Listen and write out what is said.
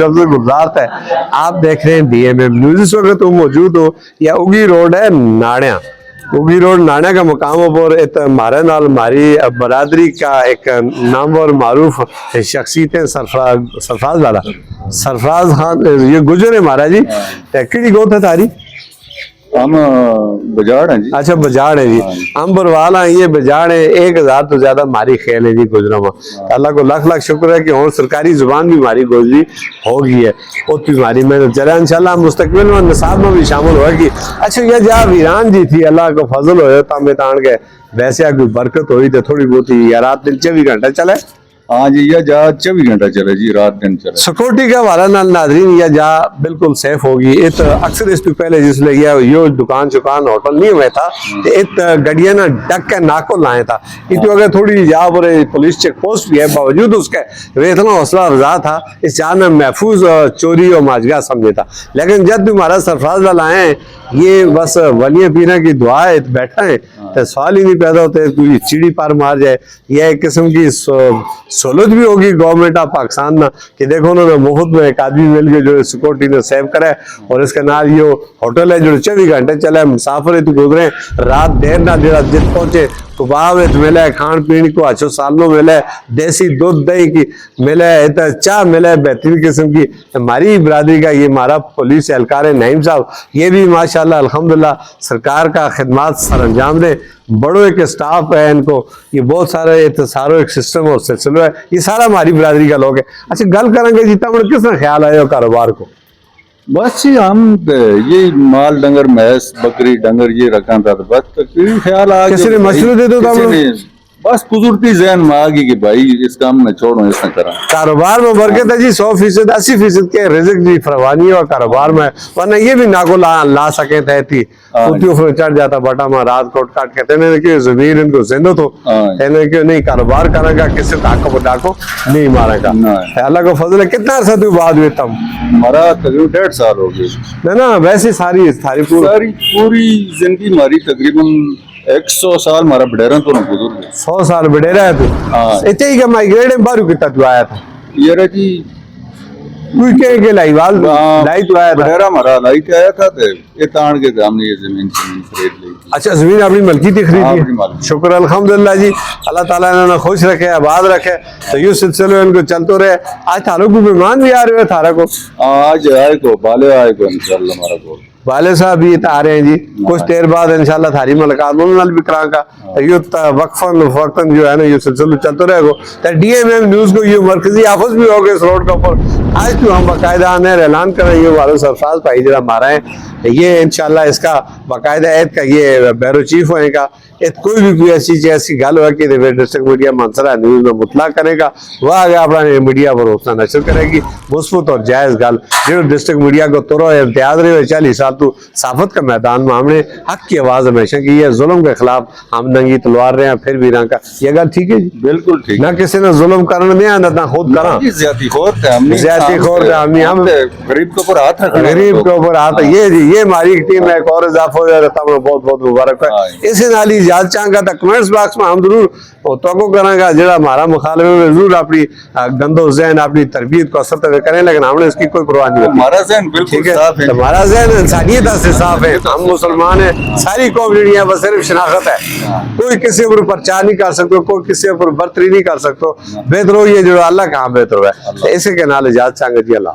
गुजरात है। आप देख रहे हैं DMM न्यूज़। इस वक्त तुम मौजूद हो या उगी रोड है नाड़िया, उगी रोड नाड़िया का मुकाम पर एक हमारे नाल हमारी बरादरी का एक नाम और मारूफ शख्सियत है सरफराज वाला, सरफराज खान ये गुजर है महाराज जी। किहड़ी गोत है तारी? हम बजाड़ हैं जी। अच्छा बजाड़ है जी, हम बरवाल हैं, ये बजाड़ है। 1000 तो ज्यादा हमारी खेल है जी गुजरा में। अल्लाह को लाख लाख शुक्र है कि और सरकारी जुबान भी हमारी गोजरी हो गई है। उतनी हमारी मेहनत चले इंशाल्लाह मुस्तकबिल में निसाब में भी शामिल होगी। अच्छा ये जहाँ वीरान जी थी, अल्लाह को फजल हो तामे तान के वैसे कोई बरकत हुई तो थोड़ी बहुत ही या रात दिन 24 घंटा चले। हाँ जी, यह जा 24 घंटा चले जी, रात दिन चले। सिक्योरिटी का हवाला नाल नाजरीन या जा बिल्कुल सेफ होगी। इत अक्सर इस पहले जिसले यो दुकान चुकान होटल नहीं हुआ था, इत गड्डियां ना डक के नाको लाए था। इतो अगर थोड़ी जहाँ पर पुलिस चेक पोस्ट भी है, बावजूद उसके वे इतना हौसला अफजा था, इस जहाँ में महफूज चोरी और माजगा समझे था। लेकिन जब भी हमारा सरफराज वाला आए, ये बस वलिया पीना की दुआ है, बैठा है तो सवाल ही नहीं पैदा होते कोई चिड़ी पार मार जाए। यह एक किस्म की सहूलत भी होगी गवर्नमेंट ऑफ पाकिस्तान ना कि देखो उन्होंने मुफ्त में एक आदमी मिल के जो सिक्योरिटी ने सेव करे। और इसके नाल ये होटल है जो 24 घंटे चले, मुसाफिर गुजरे रात देर ना देर जित पहुंचे कबाब मिले, खान पीने को अच्छो सालों मिले, देसी दूध दही की मिले, चाह मिले बेहतरीन किस्म की। हमारी बरादरी का ये हमारा पुलिस एहलकार है नईम साहब, ये भी माशाल्लाह अल्हम्दुलिल्लाह सरकार का खिदमत सर अंजाम दे। बड़ो एक स्टाफ है इनको, ये बहुत सारे सारो एक सिस्टम और सिलसिला है, ये सारा हमारी बरादरी का लोग है। अच्छा गल करेंगे जी तब किस तरह ख्याल आया कारोबार को? बस जी हम ये माल डंगर भैंस बकरी डंगर ये रखा था, तो बस तकरीबन ख्याल आ किसी ने मशवरे दे दो बस कुदरती जहन में आ गई कि भाई इस काम में छोड़ो, इसमें करा। कारोबार में बरकत है जी, 100%, 80% के रिज़्क जी फरवानी और कारोबार में, वरना ये भी नाको ला सके थे थी ऊपर चढ़ जाता बटा में रात कोट काट कहते हैं कि जमीन इनको जिंदो तो कहने कि नहीं कारोबार करेगा, किसी ताको डाको नहीं मारेगा। अल्लाह को फजल है। कितना अर्सा तू बाद हुए तम? हमारा तकरीबन 1.5 साल हो गए ना वैसे सारी पूरी जिंदगी हमारी तकरीबन 100 साल हमारा बडेरा तो गुजर गया। 100 साल बडेरा है तू? इतने ही माइग्रेट में बारू कितना तू आया था? ये रहा जी के लाइवाल लाई तो आया था बडेरा हमारा लाई के आया था, ये तान के हमने ये जमीन खरीद ली। अच्छा जमीन अपनी मलकी थी खरीदी? शुक्र अल्हम्दुलिल्लाह जी, अल्लाह ताला इन्होंने खुश रखे आबाद रखे तो ये सिलसिले इनको चलते रहे। आज थारों को मेहमान भी आ रहे हो थारा को? आज आए को बाले आए को इंशाल्लाह हमारा को वाले साहब भी आ रहे हैं जी, कुछ देर बाद इंशाल्लाह थारी मुलाकात उन्होंने भी करांगा। ये वक्फन जो है ना ये सिलसिला चलते रहेगा। तो DMM न्यूज़ को ये मरकजी ऑफिस भी होगा इस रोड के ऊपर। आज तो हम बाकायदा ऐलान कर रहे हैं वाले सरफराज भाई जरा हमारा है, ये इंशाल्लाह इसका बाकायदा ऐद का ये ब्यूरो चीफ होएगा। कोई भी ऐसी चीज ऐसी गल हो कि डिस्ट्रिक्ट मीडिया मंसरा न्यूज़ में मुतला करेगा, वह आगे अपना मीडिया पर उसका नशर करेगी। मुस्बत और जायज़ गल जो डिस्ट्रिक्ट मीडिया को तुरो इम्तियाज रहे 40 साल तो साफत का मैदान में हमने हक की आवाज़ हमेशा की है, जुल्म के खिलाफ हम नंगी तलवार रहे हैं फिर भी रंग का। ये गल ठीक है जी? बिल्कुल ठीक। ना किसी ने जुल्म करने दिया ना खुद करा, गरीब के ऊपर हाथ रखा, गरीब के ऊपर हाथ। ये जी ये हमारी टीम है, और इजाफा हो जाता है, बहुत बहुत मुबारक है। इसे नाली याद चाहूंगा तो कमेंट्स बॉक्स में हम जरूर तो करांगा जरा हमारा मुखालिफ है जरूर अपनी गंदो जहन अपनी तरबियत को असर करें, लेकिन हमने इसकी कोई परवाह नहीं होती। हमारा जहन बिल्कुल साफ है, हमारा जहन इंसानियत से साफ है। हम मुसलमान हैं, सारी कौम है, बस सिर्फ शनाख्त है। कोई किसी ऊपर प्रचार नहीं कर सकते, कोई किसी ऊपर बर्तरी नहीं कर सकते। बेहतर हो ये जो अल्लाह कहाँ बेहतर है। इसी के नाल इजाजत चाहेंगे जी, अल्लाह।